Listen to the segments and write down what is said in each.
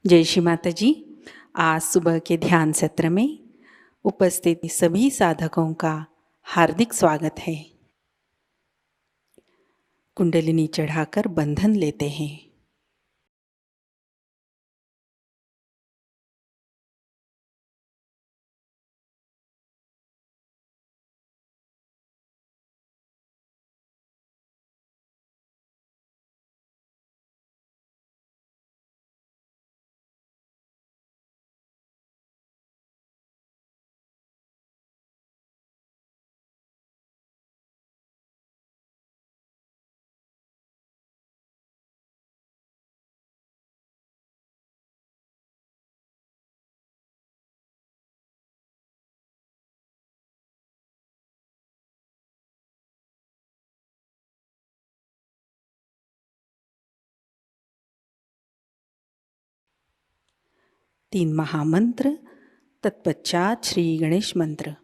जय श्री माताजी। आज सुबह के ध्यान सत्र में उपस्थित सभी साधकों का हार्दिक स्वागत है। कुंडलिनी चढ़ाकर बंधन लेते हैं। तीन महामंत्र, तत्पश्चात श्री गणेश मंत्र।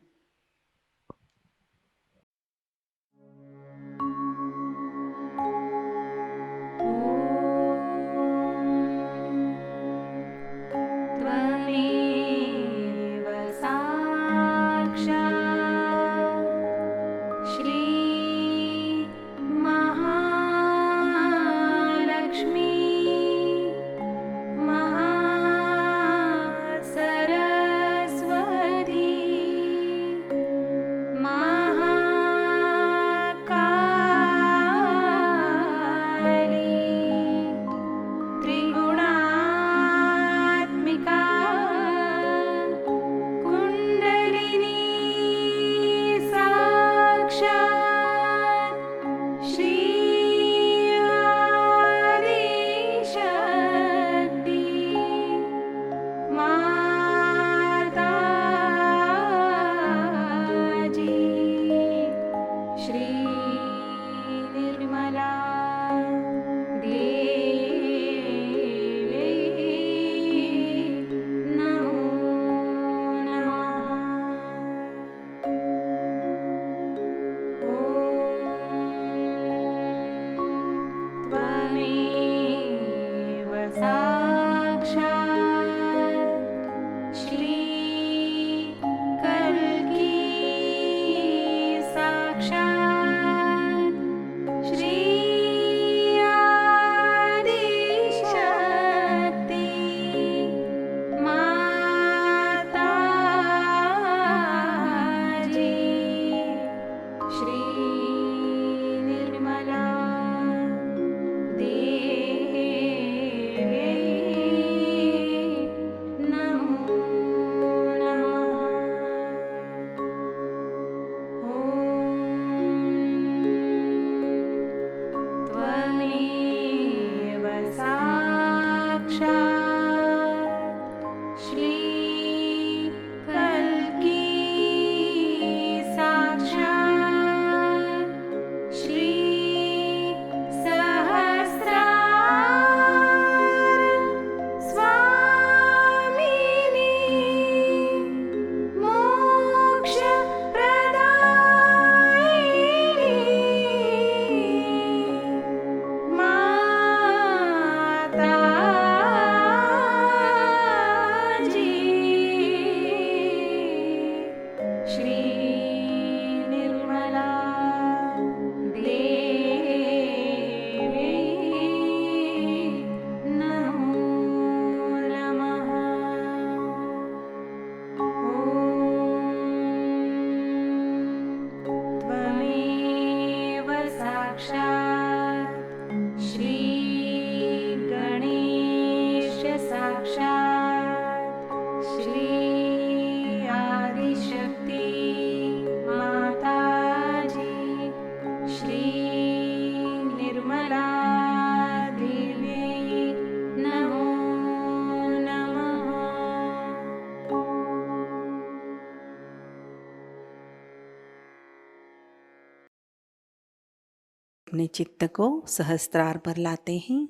अपने चित्त को सहस्त्रार पर लाते हैं।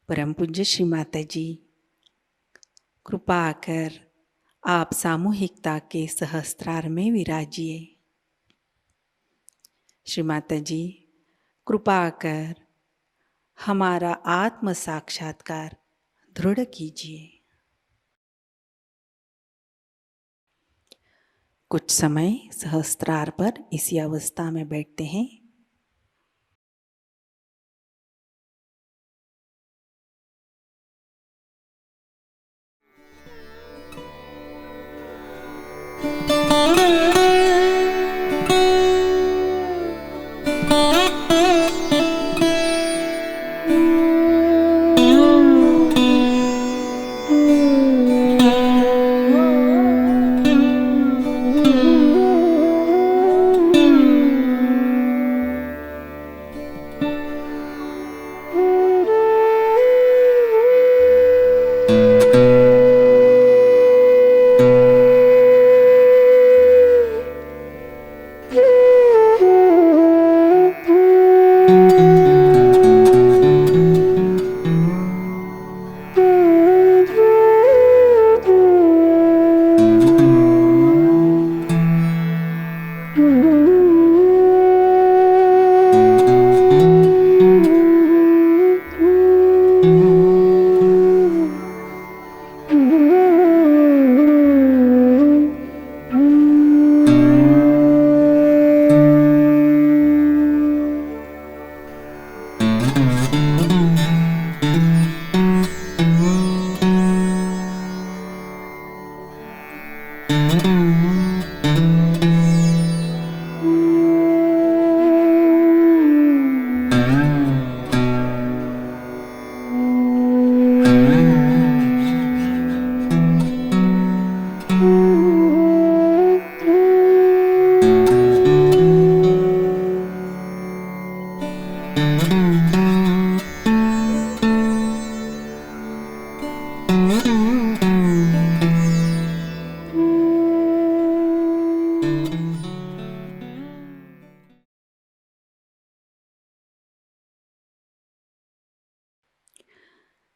परम पूज्य श्री माताजी, कृपा कर आप सामूहिकता के सहस्त्रार में विराजिए। श्री माताजी, कृपा कर हमारा आत्म साक्षात्कार दृढ़ कीजिए। कुछ समय सहस्त्रार पर इसी अवस्था में बैठते हैं।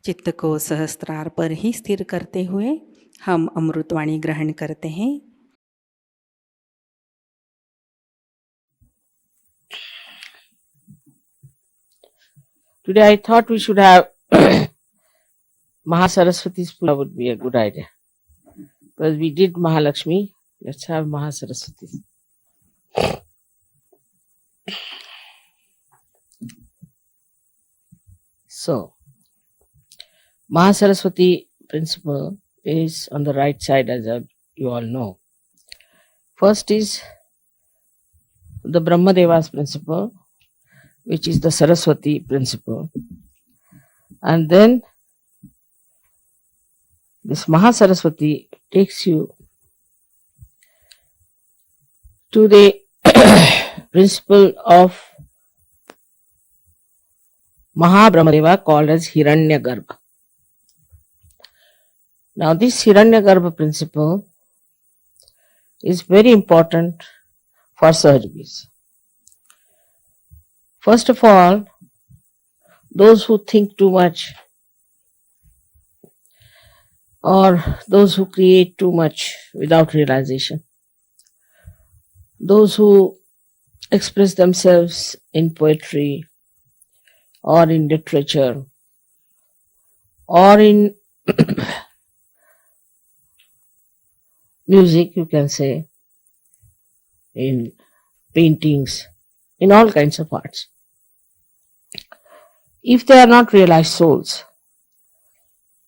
चित्त को सहस्त्रार पर ही स्थिर करते हुए हम अमृतवाणी ग्रहण करते हैं। Today I thought we should have Mahasaraswati's Puja would be a good idea. Because we did Mahalakshmi, let's have Mahasaraswati. So, Mahasaraswati principle is on the right side, as you all know. First is the Brahmadeva's principle, which is the Saraswati principle. And then this Mahasaraswati takes you to the principle of Mahabrahmadeva, called as Hiranyagarbha. Now this Hiranyagarbha principle is very important for Sahajayogis. First of all, those who think too much or those who create too much without realization, those who express themselves in poetry or in literature or in music, you can say, in paintings, in all kinds of arts. If they are not realized souls,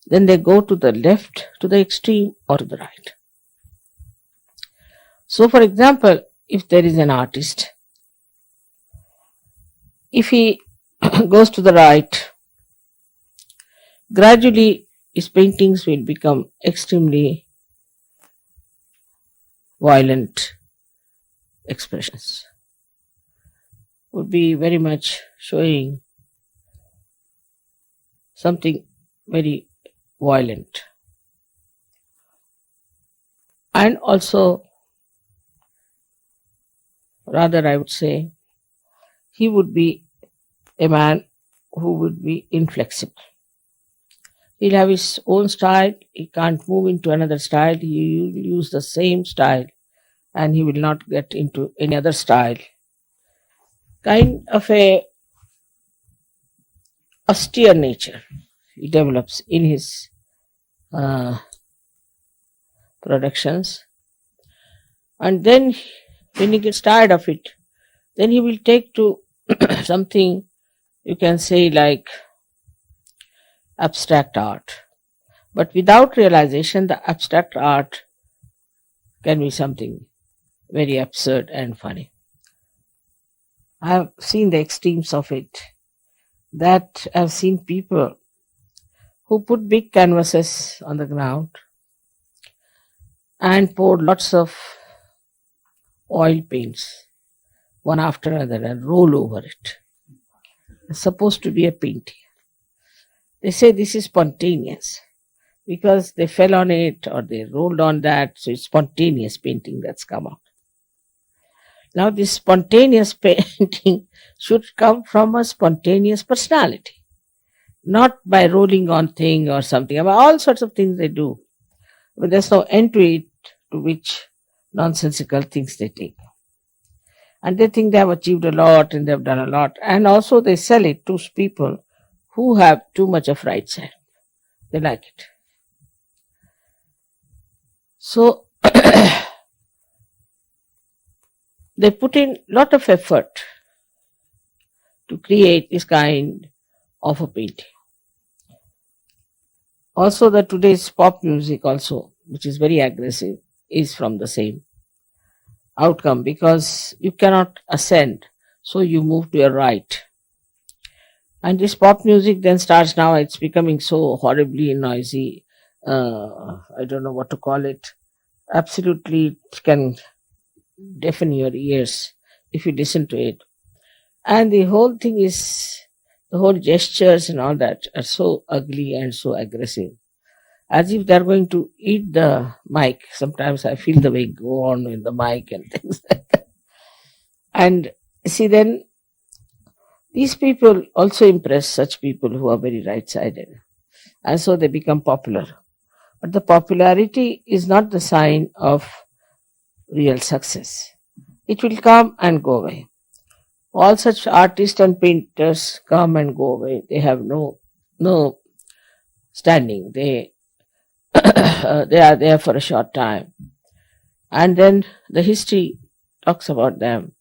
then they go to the left, to the extreme, or to the right. So, for example, if there is an artist, if he goes to the right, gradually his paintings will become extremely violent expressions, would be very much showing something very violent. And also, rather I would say, he would be a man who would be inflexible. He'll have his own style, he can't move into another style, he will use the same style and he will not get into any other style. Kind of a austere nature he develops in his productions. And then when he gets tired of it, then he will take to something you can say like abstract art. But without realization, the abstract art can be something very absurd and funny. I have seen the extremes of it. That I've seen people who put big canvases on the ground and pour lots of oil paints one after another and roll over it. It's supposed to be a painting. They say this is spontaneous because they fell on it or they rolled on that, so it's spontaneous painting that's come out. Now, this spontaneous painting should come from a spontaneous personality, not by rolling on thing or something. I mean, all sorts of things they do, but there's no end to it, to which nonsensical things they take. And they think they have achieved a lot and they've done a lot. And also they sell it to people who have too much of right side. They like it. So they put in lot of effort to create this kind of a painting. Also, the today's pop music also, which is very aggressive, is from the same outcome, because you cannot ascend, so you move to your right. And this pop music then starts now, it's becoming so horribly noisy. I don't know what to call it. Absolutely, it can deafen your ears if you listen to it. And the whole thing is, the whole gestures and all that are so ugly and so aggressive, as if they're going to eat the mic. Sometimes I feel the way go on with the mic and things like that. And see, then these people also impress such people who are very right-sided, and so they become popular. But the popularity is not the sign of real success. It will come and go away. All such artists and painters come and go away. They have no standing. They they are there for a short time. And then the history talks about them,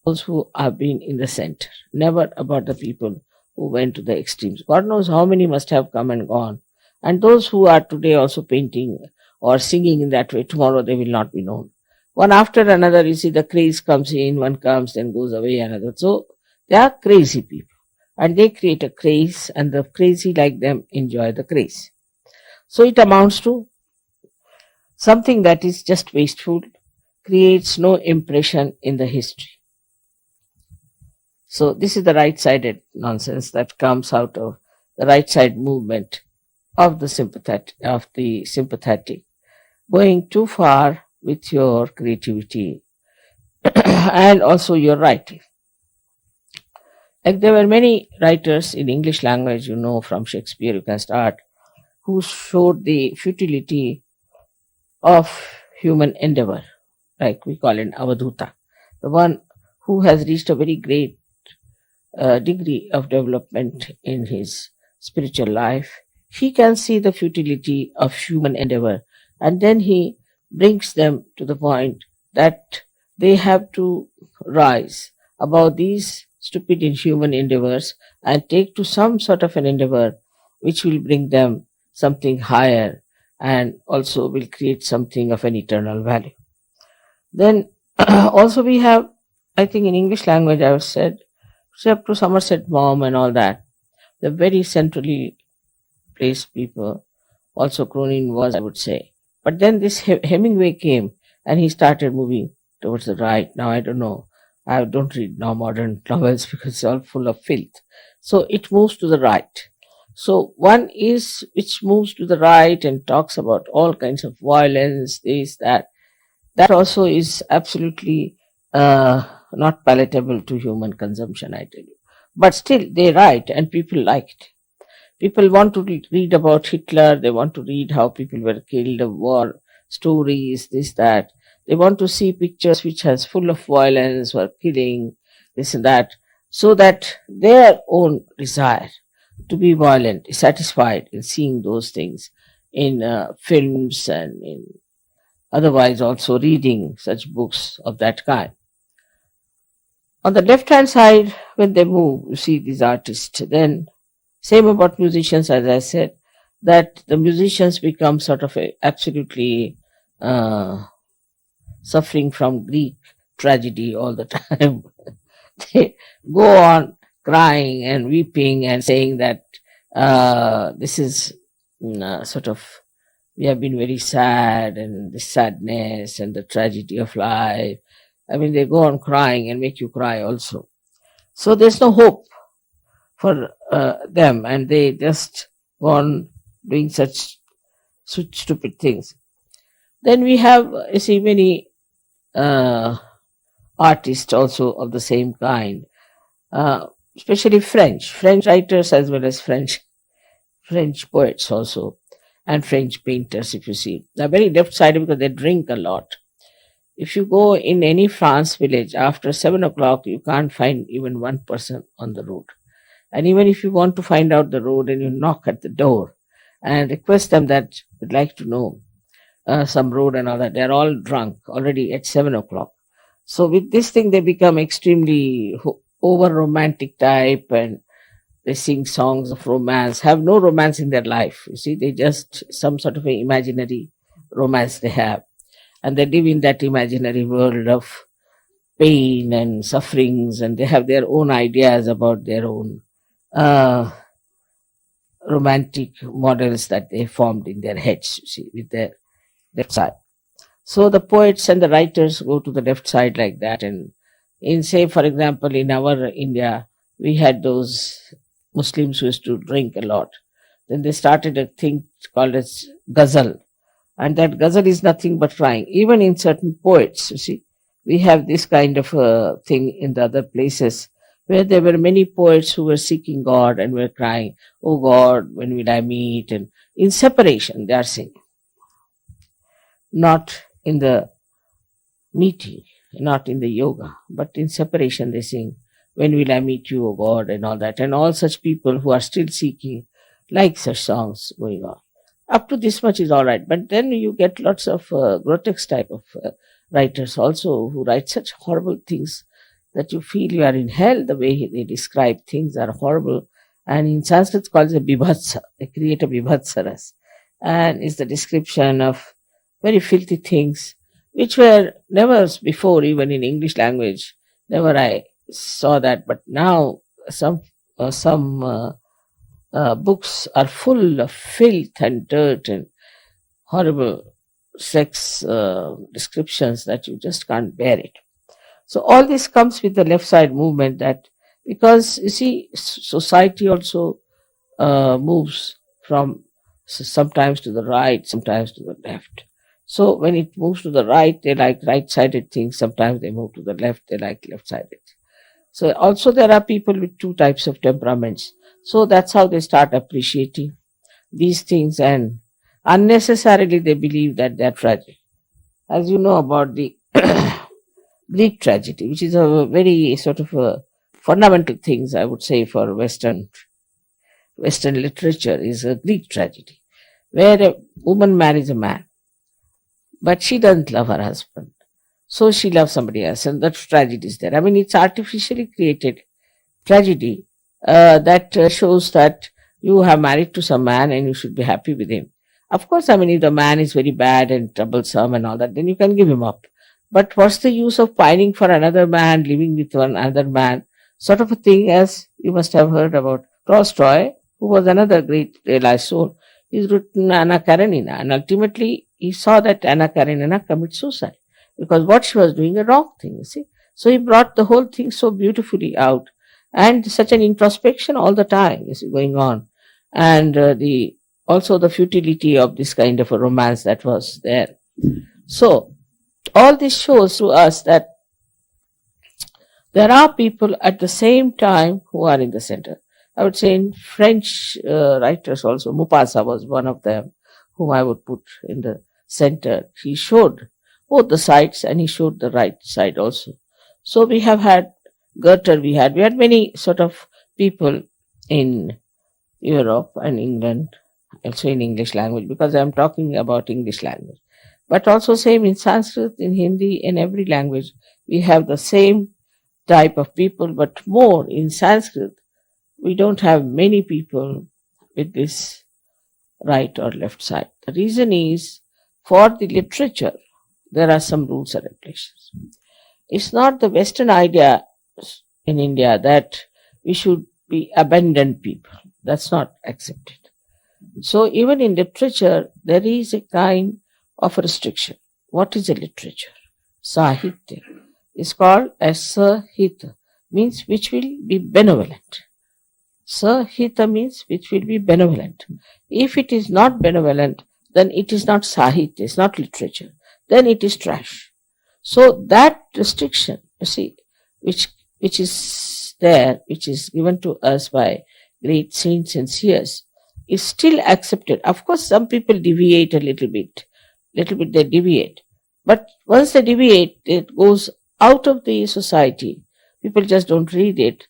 those who have been in the center, never about the people who went to the extremes. God knows how many must have come and gone. And those who are today also painting or singing in that way, tomorrow they will not be known. One after another, you see the craze comes in, one comes, then goes away, another. So they are crazy people. And they create a craze, and the crazy like them enjoy the craze. So it amounts to something that is just wasteful, creates no impression in the history. So this is the right-sided nonsense that comes out of the right-side movement of the sympathetic, going too far with your creativity and also your writing. Like there were many writers in English language, from Shakespeare you can start, who showed the futility of human endeavor, like we call it Avadhuta, the one who has reached a very great degree of development in his spiritual life. He can see the futility of human endeavor, and then he brings them to the point that they have to rise above these stupid inhuman endeavors and take to some sort of an endeavor which will bring them something higher and also will create something of an eternal value. Then also we have, I think in English language I have said, except to Somerset Maugham and all that, the very centrally placed people, also Cronin was, I would say. But then this Hemingway came and he started moving towards the right. Now I don't know. I don't read now modern novels because it's all full of filth. So it moves to the right. So one is which moves to the right and talks about all kinds of violence, this, that. That also is absolutely not palatable to human consumption, I tell you. But still they write and people like it. People want to read about Hitler. They want to read how people were killed, war stories, this, that. They want to see pictures which has full of violence or killing, this and that, so that their own desire to be violent, satisfied in seeing those things in films and in otherwise also reading such books of that kind. On the left hand side, when they move, you see these artists. Then, same about musicians, as I said, that the musicians become sort of absolutely suffering from Greek tragedy all the time. They go on crying and weeping and saying that this is sort of, we have been very sad, and the sadness and the tragedy of life. I mean, they go on crying and make you cry also. So there's no hope for them, and they just go on doing such stupid things. Then we have, you see, many artists also of the same kind, especially French writers as well as French poets also, and French painters, if you see. They're very left-sided because they drink a lot. If you go in any France village, after 7 o'clock, you can't find even one person on the road. And even if you want to find out the road and you knock at the door and request them that you'd like to know some road and all that, they're all drunk already at 7 o'clock. So with this thing, they become extremely over-romantic type, and they sing songs of romance, have no romance in their life. You see, they just some sort of an imaginary romance they have. And they live in that imaginary world of pain and sufferings, and they have their own ideas about their own romantic models that they formed in their heads, you see, with their left side. So the poets and the writers go to the left side like that. And in, say, for example, in our India, we had those Muslims who used to drink a lot. Then they started a thing called as ghazal. And that ghazal is nothing but crying. Even in certain poets, you see, we have this kind of a thing in the other places where there were many poets who were seeking God and were crying, "Oh God, when will I meet?" And in separation, they are singing. Not in the meeting, not in the yoga, but in separation they sing, "When will I meet you, O God?" and all that. And all such people who are still seeking like such songs going on. Up to this much is all right. But then you get lots of grotesque type of writers also who write such horrible things that you feel you are in hell. The way they describe things are horrible. And in Sanskrit it's called a bibhatsa. They create a bibhatsaras. And it's the description of very filthy things which were never before, even in English language, never I saw that. But now some books are full of filth and dirt and horrible sex descriptions that you just can't bear it. So all this comes with the left side movement, that because you see, society also moves from sometimes to the right, sometimes to the left. So when it moves to the right, they like right-sided things. Sometimes they move to the left, they like left-sided. So also there are people with two types of temperaments. So that's how they start appreciating these things, and unnecessarily they believe that they're tragic. As you know about the Greek tragedy, which is a very sort of a fundamental things, I would say, for Western literature, is a Greek tragedy, where a woman marries a man, but she doesn't love her husband. So she loves somebody else, and that tragedy is there. I mean, it's artificially created tragedy that shows that you have married to some man and you should be happy with him. Of course, I mean, if the man is very bad and troublesome and all that, then you can give him up. But what's the use of pining for another man, living with another man, sort of a thing, as you must have heard about Tolstoy, who was another great realized soul. He's written Anna Karenina, and ultimately he saw that Anna Karenina commit suicide because what she was doing a wrong thing, you see. So he brought the whole thing so beautifully out, and such an introspection all the time is going on, and also the futility of this kind of a romance that was there. So all this shows to us that there are people at the same time who are in the center. I would say in French writers also, Maupassant was one of them whom I would put in the center. He showed both the sides and he showed the right side also. So we have had Goethe, we had many sort of people in Europe and England, also in English language, because I'm talking about English language. But also same in Sanskrit, in Hindi, in every language, we have the same type of people, but more in Sanskrit, we don't have many people with this right or left side. The reason is, for the literature, there are some rules and regulations. It's not the Western idea in India that we should be abandoned people. That's not accepted. So even in literature, there is a kind of restriction. What is a literature? Sahitya is called as Sahita, means which will be benevolent. Sahita means which will be benevolent. If it is not benevolent, then it is not Sahitya, it's not literature. Then it is trash. So that restriction, you see, which is there, which is given to us by great saints and seers, is still accepted. Of course, some people deviate a little bit they deviate. But once they deviate, it goes out of the society. People just don't read it.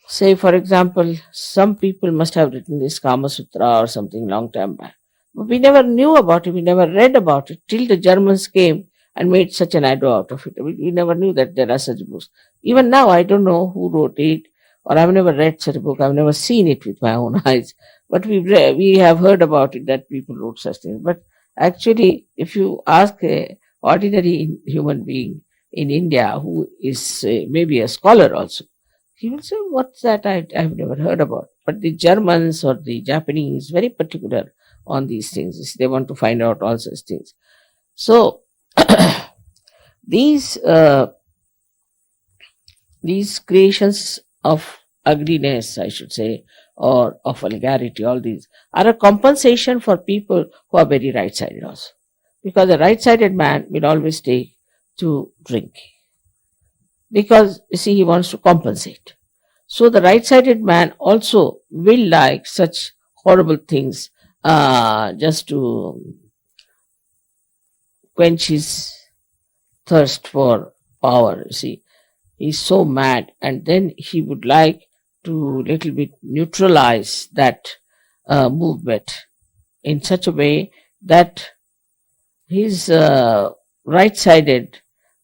Say, for example, some people must have written this Kama Sutra or something long time back. But we never knew about it, we never read about it till the Germans came and made such an ado out of it. We never knew that there are such books. Even now, I don't know who wrote it, or I've never read such a book. I've never seen it with my own eyes. But we have heard about it, that people wrote such things. But actually, if you ask an ordinary human being in India who is maybe a scholar also, he will say, what's that? I've never heard about. But the Germans or the Japanese, very particular on these things. They want to find out all such things. So, these creations of ugliness, I should say, or of vulgarity, all these are a compensation for people who are very right-sided also. Because a right-sided man will always take to drink. Because, you see, he wants to compensate. So the right-sided man also will like such horrible things just to quench his thirst for power. You see, he's so mad, and then he would like to little bit neutralize that movement in such a way that his right-sided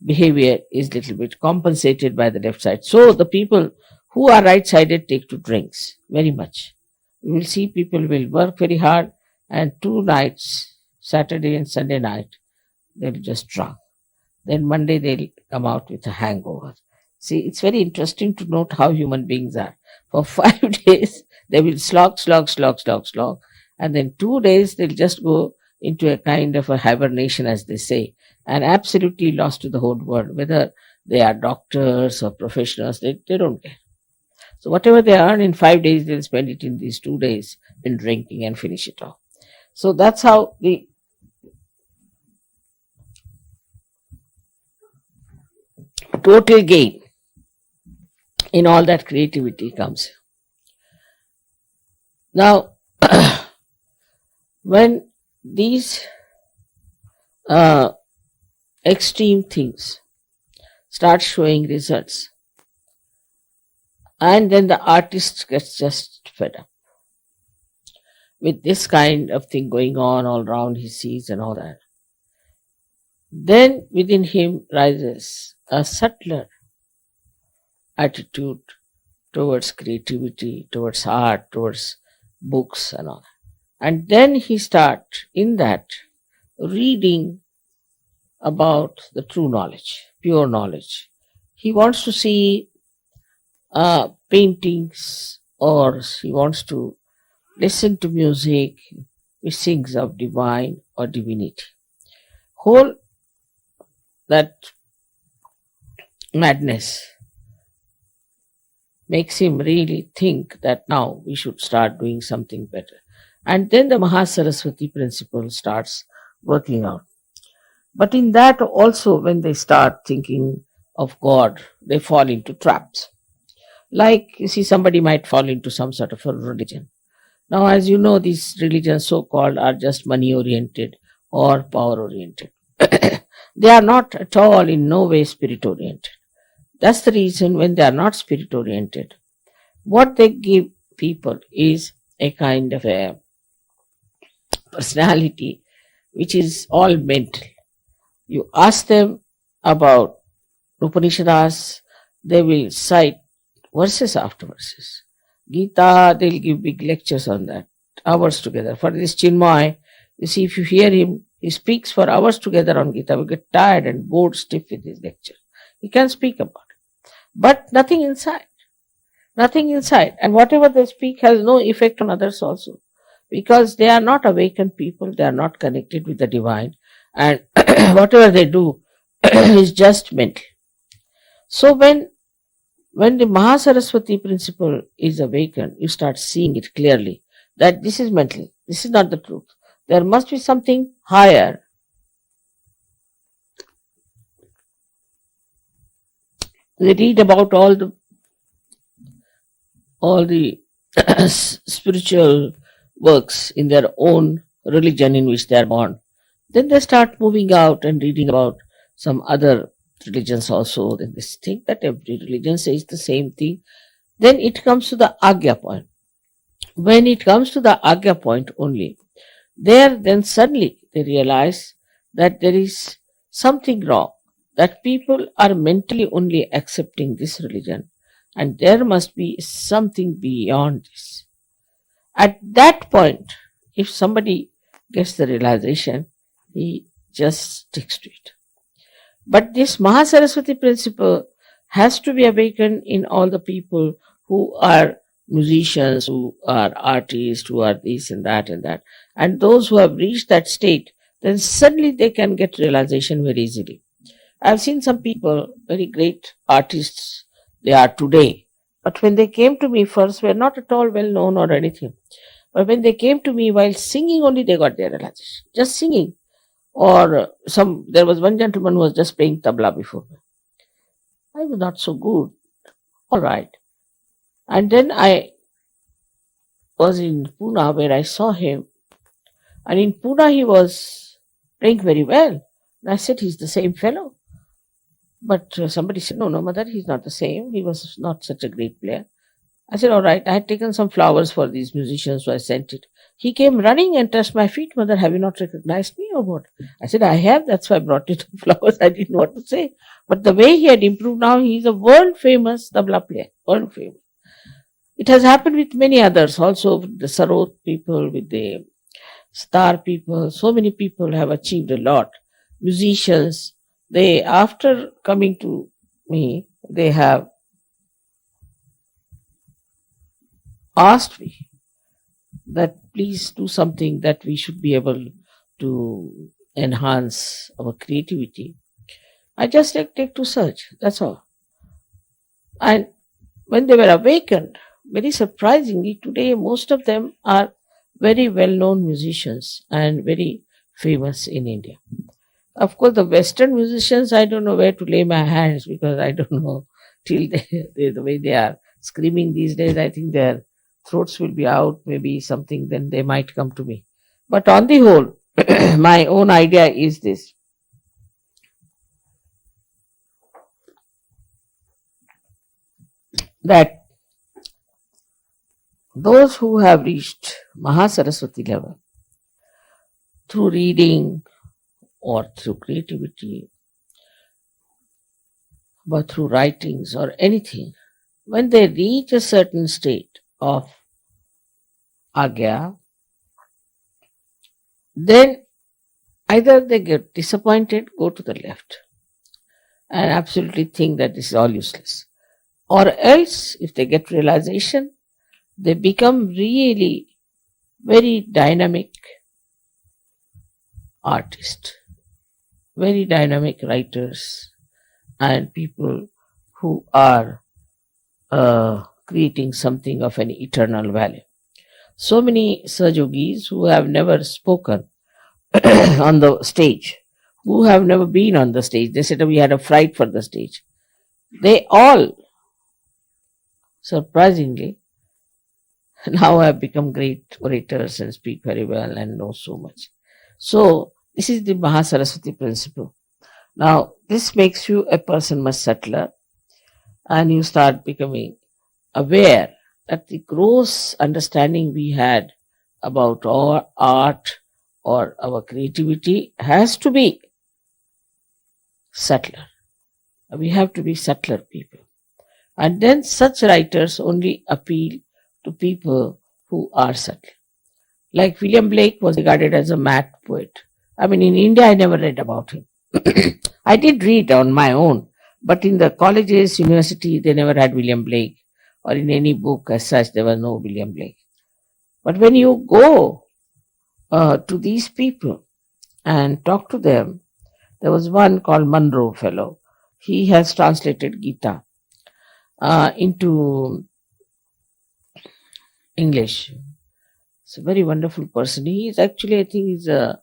behavior is little bit compensated by the left side. So the people who are right-sided take to drinks very much. You will see people will work very hard, and 2 nights, Saturday and Sunday night, they'll just drunk. Then Monday they'll come out with a hangover. See, it's very interesting to note how human beings are. For 5 days, they will slog, and then 2 days they'll just go into a kind of a hibernation, as they say, and absolutely lost to the whole world. Whether they are doctors or professionals, they don't care. So whatever they earn in 5 days, they'll spend it in these 2 days in drinking and finish it off. So that's how the total gain in all that creativity comes. Now, when these extreme things start showing results, and then the artist gets just fed up with this kind of thing going on all around, he sees and all that, then within him rises a subtler attitude towards creativity, towards art, towards books and all. And then he starts in that reading about the true knowledge, pure knowledge. He wants to see paintings, or he wants to listen to music which sings of divine or divinity. Whole that madness makes him really think that now we should start doing something better. And then the Mahasaraswati principle starts working out. But in that also, when they start thinking of God, they fall into traps. Like, you see, somebody might fall into some sort of a religion. Now, as you know, these religions so-called are just money-oriented or power-oriented. They are not at all, in no way, spirit-oriented. That's the reason when they are not spirit-oriented, what they give people is a kind of a personality which is all mental. You ask them about Upanishads, they will cite verses after verses. Gita, they'll give big lectures on that, hours together. For this Chinmay, you see, if you hear him, he speaks for hours together on Gita. We get tired and bored stiff with his lecture. He can speak about it. But nothing inside. Nothing inside. And whatever they speak has no effect on others also. Because they are not awakened people, they are not connected with the divine. And whatever they do is just mental. So when the Mahasaraswati principle is awakened, you start seeing it clearly that this is mental. This is not the truth. There must be something higher. They read about all the spiritual works in their own religion in which they are born. Then they start moving out and reading about some other religions also. Then they think that every religion says the same thing. Then it comes to the Agya point. When it comes to the Agya point only, then suddenly they realize that there is something wrong, that people are mentally only accepting this religion, and there must be something beyond this. At that point, if somebody gets the realization, he just sticks to it. But this Mahasaraswati principle has to be awakened in all the people who are musicians, who are artists, who are this and that and that. And those who have reached that state, then suddenly they can get realization very easily. I've seen some people, very great artists they are today, but when they came to me first, were not at all well known or anything. But when they came to me while singing only, they got their realization. Just singing. Or there was one gentleman who was just playing tabla before me. I was not so good. All right. And then I was in Pune where I saw him. And in Pune he was playing very well. And I said, he's the same fellow. But somebody said, no, mother, he's not the same. He was not such a great player. I said, all right. I had taken some flowers for these musicians, so I sent it. He came running and touched my feet. Mother, have you not recognized me or what? I said, I have. That's why I brought you the flowers. I didn't know what to say. But the way he had improved now, he's a world famous tabla player. World famous. It has happened with many others also, with the Sarot people, with the star people. So many people have achieved a lot. Musicians, they, after coming to me, they have asked me that please do something that we should be able to enhance our creativity. I just take to search, that's all. And when they were awakened, very surprisingly, today most of them are very well-known musicians and very famous in India. Of course, the Western musicians, I don't know where to lay my hands because I don't know till the way they are screaming these days. I think their throats will be out, maybe something, then they might come to me. But on the whole, my own idea is this. That those who have reached Mahasaraswati level through reading or through creativity, but through writings or anything, when they reach a certain state of Agya, then either they get disappointed, go to the left, and absolutely think that this is all useless. Or else, if they get realization, they become really very dynamic artists, very dynamic writers, and people who are creating something of an eternal value. So many Sahajogis who have never spoken on the stage, who have never been on the stage, they said we had a fright for the stage. They all, surprisingly, now have become great orators and speak very well and know so much. So, this is the Mahasaraswati principle. Now, this makes you a person much subtler and you start becoming aware that the gross understanding we had about our art or our creativity has to be subtler. We have to be subtler people. And then such writers only appeal to people who are subtle. Like William Blake was regarded as a mad poet. I mean, in India, I never read about him. I did read on my own, but in the colleges, university, they never had William Blake, or in any book as such, there was no William Blake. But when you go to these people and talk to them, there was one called Munro fellow. He has translated Gita into English. He's a very wonderful person. He is actually, I think, he's a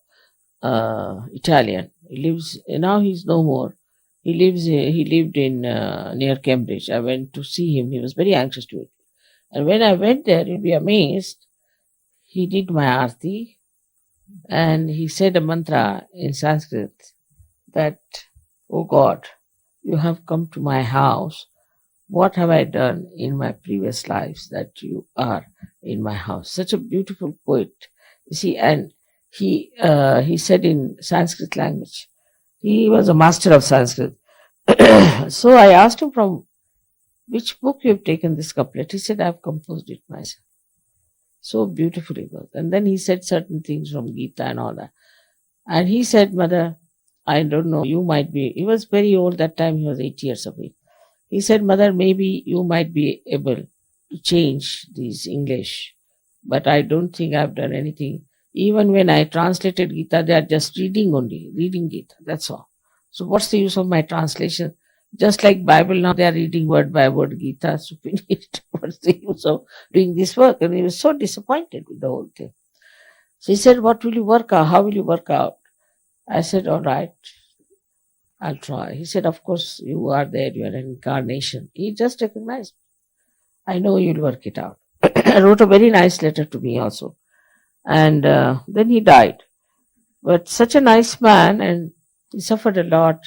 Italian. He lives now. He's no more. He lived in near Cambridge. I went to see him. He was very anxious to it. And when I went there, you'll be amazed. He did my arti, and he said a mantra in Sanskrit that, "Oh God, you have come to my house. What have I done in my previous lives that you are in my house?" Such a beautiful poet, you see. And he said in Sanskrit language. He was a master of Sanskrit. So I asked him, from which book you have taken this couplet? He said, I have composed it myself. So beautiful it was. And then he said certain things from Gita and all that. And he said, Mother, I don't know, you might be, he was very old that time, he was 8 years of age. He said, Mother, maybe you might be able to change these English, but I don't think I've done anything. Even when I translated Gita, they are just reading Gita, that's all. So what's the use of my translation? Just like Bible now, they are reading word by word Gita, so finished. What's the use of doing this work? And he was so disappointed with the whole thing. So he said, what will you work out? How will you work out? I said, all right, I'll try. He said, of course, you are there, you are an incarnation. He just recognized, I know you'll work it out. I wrote a very nice letter to me also. And then he died. But such a nice man, and he suffered a lot.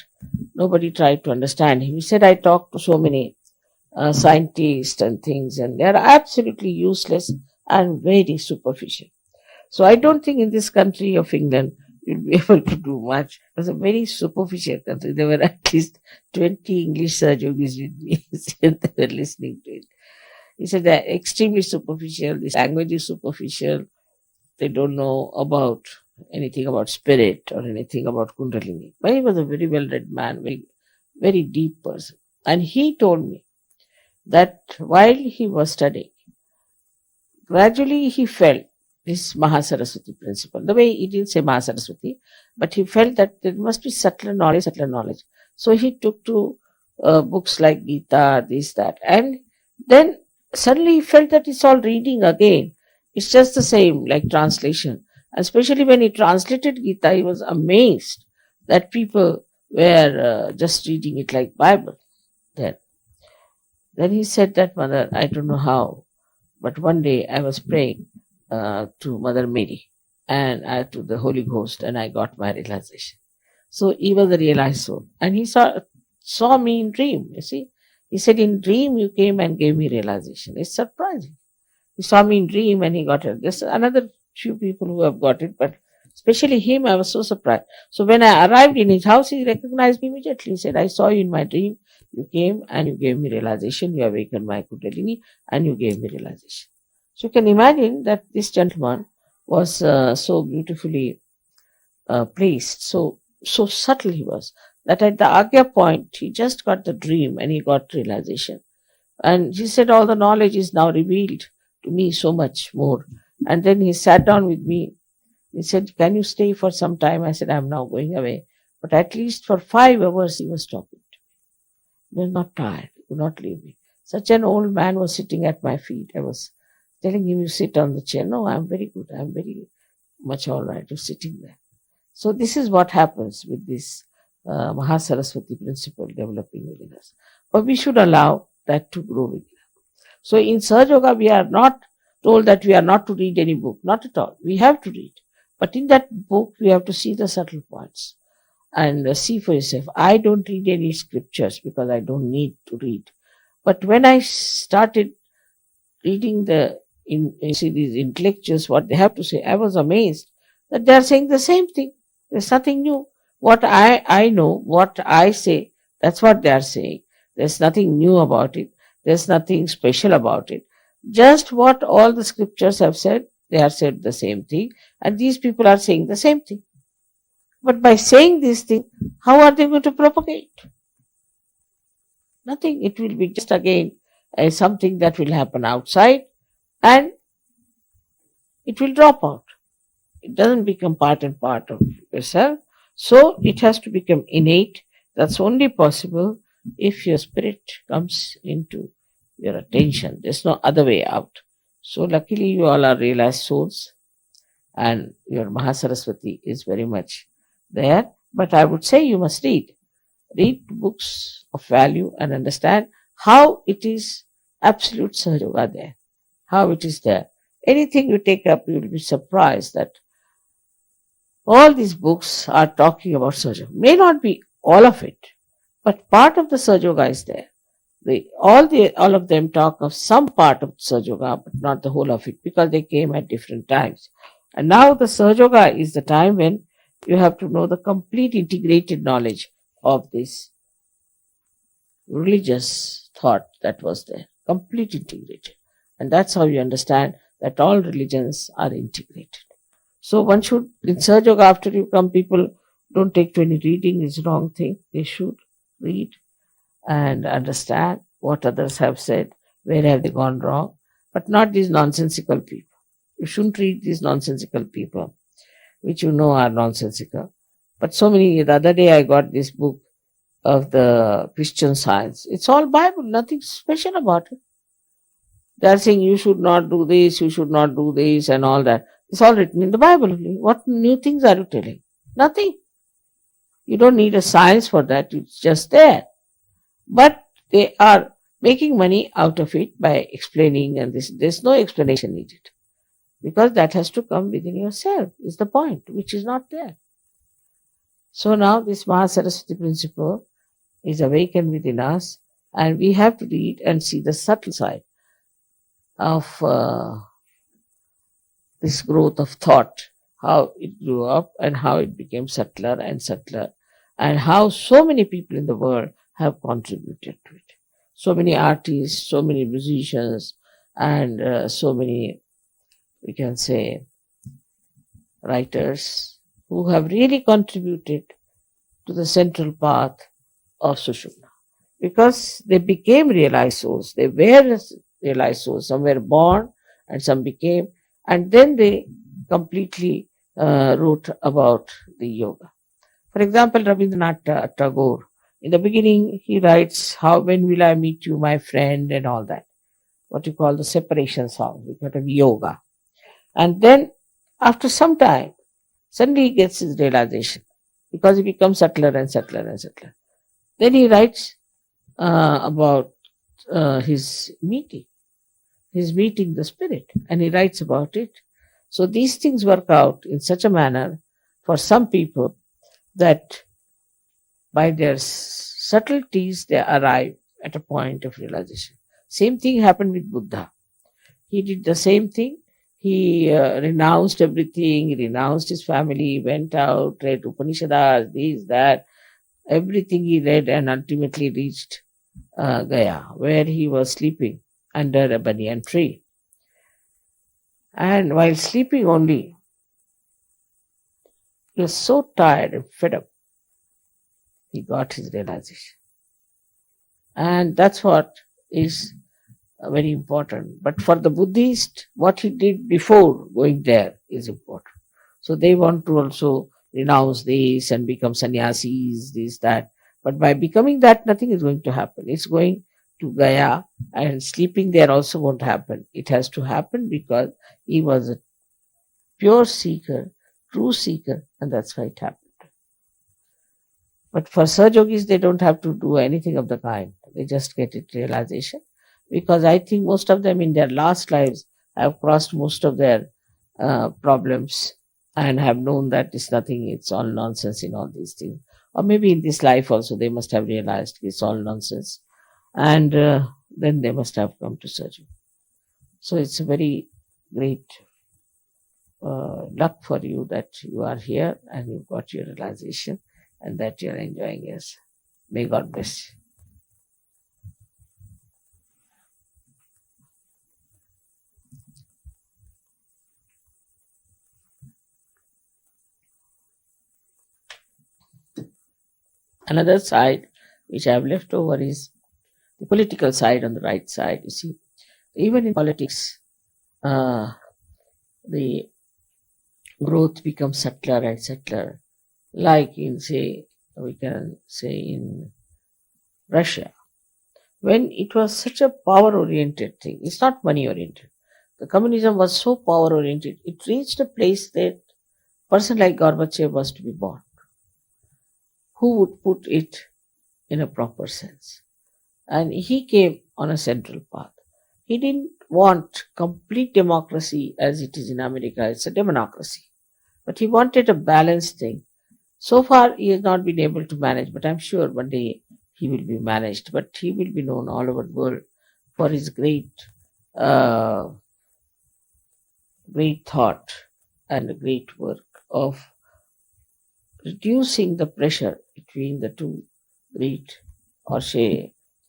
Nobody tried to understand him. He said, I talked to so many scientists and things, and they are absolutely useless and very superficial. So I don't think in this country of England, you'll be able to do much. It was a very superficial country. There were at least 20 English Sahajogis with me. They were listening to it. He said they're extremely superficial. This language is superficial. They don't know about anything about spirit or anything about Kundalini. But he was a very well-read man, very, very deep person. And he told me that while he was studying, gradually he felt this Mahasaraswati principle. The way he didn't say Mahasaraswati, but he felt that there must be subtler knowledge. So he took to books like Gita, this, that. And then suddenly he felt that it's all reading again. It's just the same, like translation. Especially when he translated Gita, he was amazed that people were just reading it like Bible. Then he said that, Mother, I don't know how, but one day I was praying to Mother Mary and to the Holy Ghost, and I got my realization. So he was a realized soul. And he saw me in dream, you see. He said, in dream you came and gave me realization. It's surprising. He saw me in dream and he got it. There's another few people who have got it, but especially him, I was so surprised. So when I arrived in his house, he recognized me immediately. He said, I saw you in my dream. You came and you gave me realization. You awakened my Kundalini and you gave me realization. So you can imagine that this gentleman was so beautifully placed, so subtle he was, that at the Agya point, he just got the dream and he got realization. And he said, all the knowledge is now revealed to me so much more. And then he sat down with me. He said, can you stay for some time? I said, I'm now going away. But at least for 5 hours, he was talking to me. He was not tired. He would not leave me. Such an old man was sitting at my feet. I was telling him, you sit on the chair. No, I'm very good. I'm very much all right. You're sitting there. So this is what happens with this Mahasaraswati principle developing within us. But we should allow that to grow within us. So in Sahajayoga, we are not told that we are not to read any book. Not at all. We have to read. But in that book, we have to see the subtle points and see for yourself. I don't read any scriptures because I don't need to read. But when I started reading you see these intellectuals, what they have to say, I was amazed that they are saying the same thing. There's nothing new. What I know, what I say, that's what they are saying. There's nothing new about it. There's nothing special about it. Just what all the scriptures have said, they have said the same thing, and these people are saying the same thing. But by saying these things, how are they going to propagate? Nothing. It will be just again something that will happen outside, and it will drop out. It doesn't become part and part of yourself. So it has to become innate. That's only possible if your spirit comes into your attention. There's no other way out. So luckily you all are realized souls, and your Mahasaraswati is very much there. But I would say you must read. Read books of value and understand how it is absolute Sahajayoga there. How it is there. Anything you take up, you will be surprised that all these books are talking about Sahajayoga. May not be all of it, but part of the Sahajayoga is there. All of them talk of some part of Sahajayoga, but not the whole of it, because they came at different times. And now the Sahajayoga is the time when you have to know the complete integrated knowledge of this religious thought that was there. Complete integrated. And that's how you understand that all religions are integrated. So one should, in Sahajayoga, after you come, people don't take to any reading, is wrong thing. They should read and understand what others have said, where have they gone wrong, but not these nonsensical people. You shouldn't read these nonsensical people, which you know are nonsensical. But the other day I got this book of the Christian Science. It's all Bible, nothing special about it. They are saying you should not do this, you should not do this and all that. It's all written in the Bible. What new things are you telling? Nothing. You don't need a science for that. It's just there. But they are making money out of it by explaining, and there's no explanation needed. Because that has to come within yourself, is the point, which is not there. So now this Mahasaraswati principle is awakened within us, and we have to read and see the subtle side of this growth of thought, how it grew up and how it became subtler and subtler, and how so many people in the world have contributed to it. So many artists, so many musicians, and so many, we can say, writers who have really contributed to the central path of Sushumna. Because they became realized souls. They were realized souls. Some were born and some became, and then they completely wrote about the yoga. For example, Rabindranath Tagore, in the beginning he writes, when will I meet you, my friend, and all that. What you call the separation song, because of yoga. And then after some time, suddenly he gets his realization, because he becomes subtler and subtler and subtler. Then he writes about his meeting the spirit, and he writes about it. So these things work out in such a manner for some people that by their subtleties they arrive at a point of realization. Same thing happened with Buddha. He did the same thing. He renounced everything. He renounced his family, went out, read Upanishads, this, that, everything he read, and ultimately reached Gaya, where he was sleeping under a banyan tree. And while sleeping only, he was so tired and fed up, he got his realization. And that's what is very important. But for the Buddhist, what he did before going there is important. So they want to also renounce this and become sannyasis, this, that. But by becoming that, nothing is going to happen. It's going to Gaya, and sleeping there also won't happen. It has to happen because he was a pure seeker, true seeker, and that's why it happened. But for Sahajogis, they don't have to do anything of the kind. They just get it realization. Because I think most of them in their last lives have crossed most of their problems and have known that it's nothing, it's all nonsense in all these things. Or maybe in this life also they must have realized it's all nonsense. And then they must have come to Sahajayoga. So it's a very great luck for you that you are here and you've got your realization and that you're enjoying this. May God bless you. Another side which I have left over is the political side on the right side. You see, even in politics, the growth becomes subtler and subtler. Like we can say in Russia, when it was such a power-oriented thing, it's not money-oriented. The communism was so power-oriented, it reached a place that a person like Gorbachev was to be born. Who would put it in a proper sense? And he came on a central path. He didn't want complete democracy as it is in America. It's a democracy. But he wanted a balanced thing. So far, he has not been able to manage, but I'm sure one day he will be managed. But he will be known all over the world for his great thought and great work of reducing the pressure between the two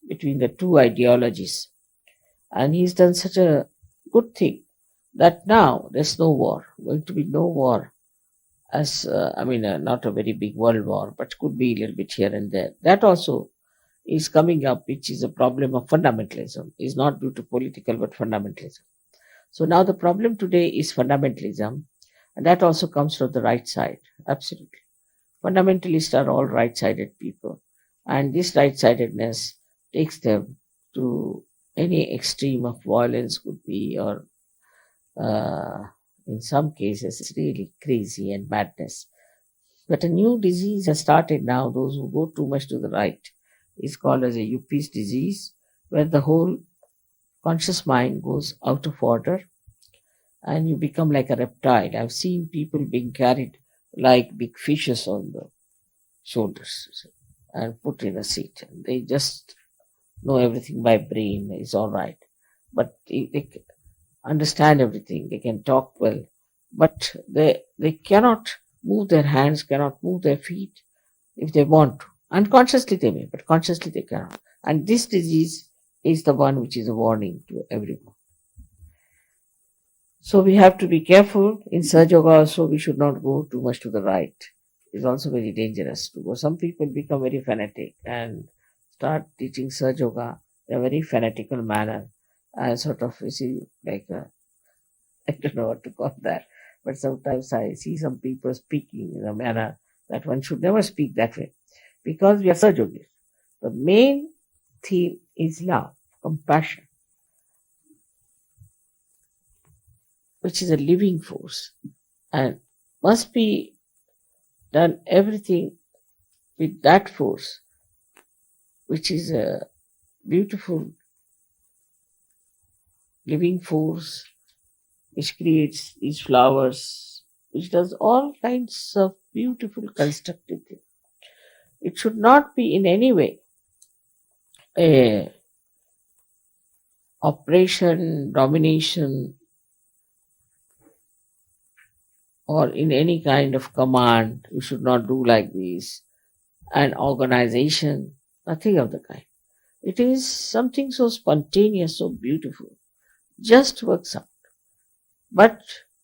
between the two ideologies. And he's done such a good thing that now there's no war, going to be no war not a very big world war, but could be a little bit here and there. That also is coming up, which is a problem of fundamentalism. It's not due to political, but fundamentalism. So now the problem today is fundamentalism, and that also comes from the right side. Absolutely. Fundamentalists are all right-sided people, and this right-sidedness takes them to any extreme of violence could be, or in some cases, it's really crazy and madness. But a new disease has started now, those who go too much to the right. It's called as a Yuppies disease, where the whole conscious mind goes out of order and you become like a reptile. I've seen people being carried like big fishes on the shoulders and put in a seat. They just know everything by brain, it's all right. But they understand everything, they can talk well, but they cannot move their hands, cannot move their feet if they want to. Unconsciously they may, but consciously they cannot. And this disease is the one which is a warning to everyone. So we have to be careful. In Sahajayoga also, we should not go too much to the right. It's also very dangerous to go. Some people become very fanatic and start teaching Sahajayoga in a very fanatical manner. And sort of, you see, like I don't know what to call that, but sometimes I see some people speaking in a manner that one should never speak that way, because we are Sahajogis. The main theme is love, compassion, which is a living force and must be done everything with that force, which is a beautiful living force which creates these flowers, which does all kinds of beautiful constructive things. It should not be in any way a oppression, domination, or in any kind of command. You should not do like this. An organization, nothing of the kind. It is something so spontaneous, so beautiful, just works out. But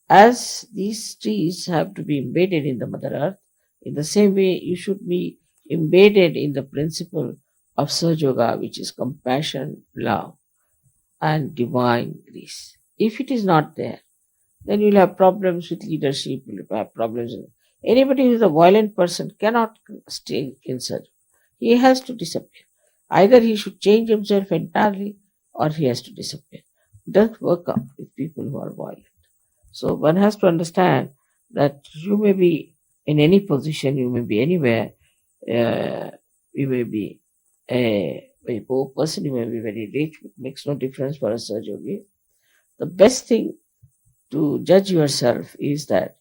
as these trees have to be embedded in the Mother Earth, in the same way you should be embedded in the principle of Sahajayoga, which is compassion, love, and divine grace. If it is not there, then you'll have problems with leadership, you'll have problems. Anybody who is a violent person cannot stay in Sahajayoga. He has to disappear. Either he should change himself entirely or he has to disappear. It doesn't work out with people who are violent. So one has to understand that you may be in any position, you may be anywhere, you may be a very poor person, you may be very rich, it makes no difference for a Sahajayogi. The best thing to judge yourself is that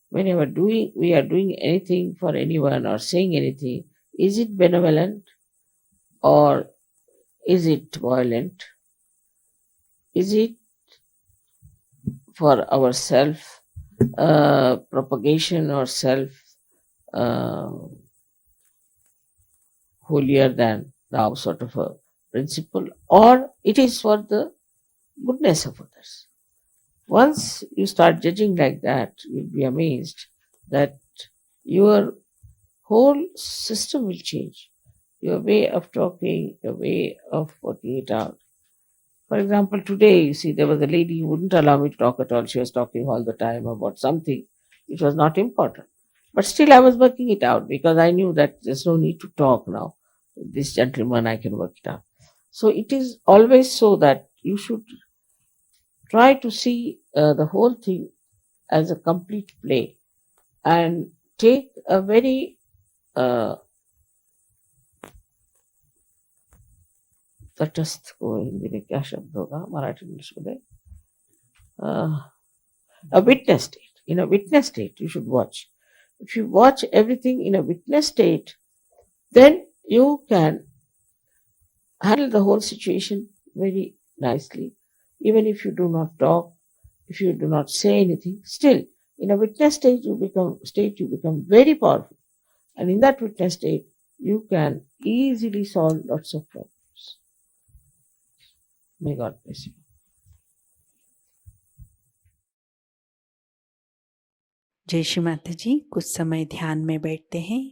whenever we are doing anything for anyone or saying anything, is it benevolent or is it violent? Is it for our self propagation or self uh, holier than thou sort of a principle, or it is for the goodness of others. Once you start judging like that, you'll be amazed that your whole system will change. Your way of talking, your way of working it out. For example, today, you see, there was a lady who wouldn't allow me to talk at all. She was talking all the time about something which was not important. But still, I was working it out because I knew that there's no need to talk now. This gentleman, I can work it out. So it is always so that you should try to see the whole thing as a complete play and take a very तटस्थ को हिंदी में क्या शब्द होगा Marathi English में a witness state. In a witness state, you should watch. If you watch everything in a witness state, then you can handle the whole situation very nicely. Even if you do not talk, if you do not say anything, still in a witness state you become very powerful. And in that witness state, you can easily solve lots of problems. May God bless you. जय श्री माता जी। कुछ समय ध्यान में बैठते हैं।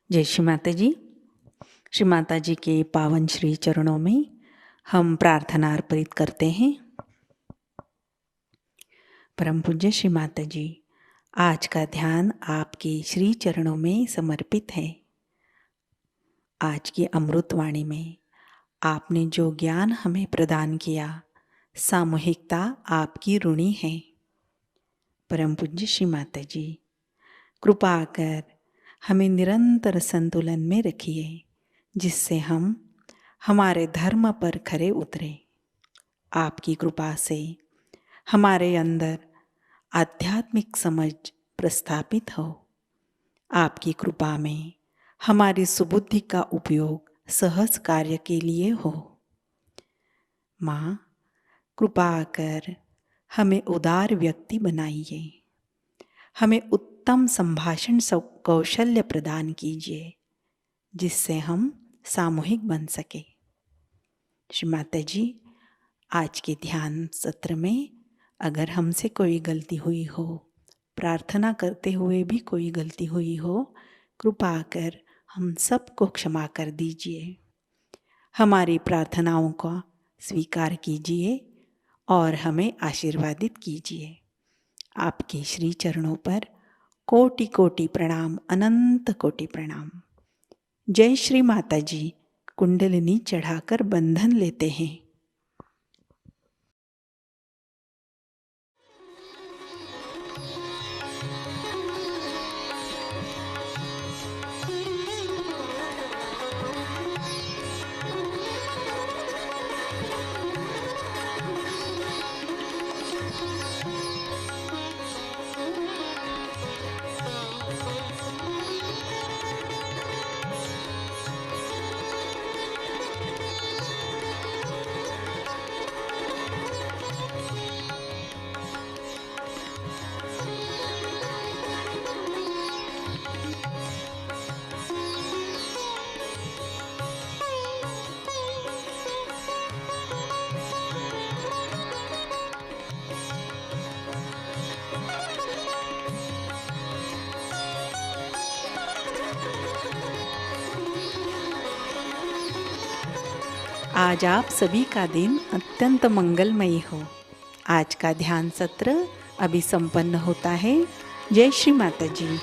जय श्री माता जी। श्री माता जी के पावन श्री चरणों में हम प्रार्थना अर्पित करते हैं। परम पूज्य श्री माता जी, आज का ध्यान आपके श्री चरणों में समर्पित है। आज की अमृतवाणी में आपने जो ज्ञान हमें प्रदान किया, सामूहिकता आपकी ऋणी है। परम पूज्य श्री माता जी, कृपा कर हमें निरंतर संतुलन में रखिए, जिससे हम हमारे धर्म पर खरे उतरे। आपकी कृपा से हमारे अंदर आध्यात्मिक समझ प्रस्थापित हो। आपकी कृपा में हमारी सुबुद्धि का उपयोग सहज कार्य के लिए हो। माँ, कृपा कर हमें उदार व्यक्ति बनाइए। हमें उत्तम संभाषण कौशल्य प्रदान कीजिए, जिससे हम सामूहिक बन सके। श्री माता जी, आज के ध्यान सत्र में अगर हमसे कोई गलती हुई हो, प्रार्थना करते हुए भी कोई गलती हुई हो, कृपा कर हम सबको क्षमा कर दीजिए। हमारी प्रार्थनाओं का स्वीकार कीजिए और हमें आशीर्वादित कीजिए। आपके श्री चरणों पर कोटि कोटि प्रणाम, अनंत कोटि प्रणाम। जय श्री माता जी। कुंडलिनी चढ़ाकर बंधन लेते हैं। आज आप सभी का दिन अत्यंत मंगलमयी हो। आज का ध्यान सत्र अभी संपन्न होता है। जय श्री माता जी।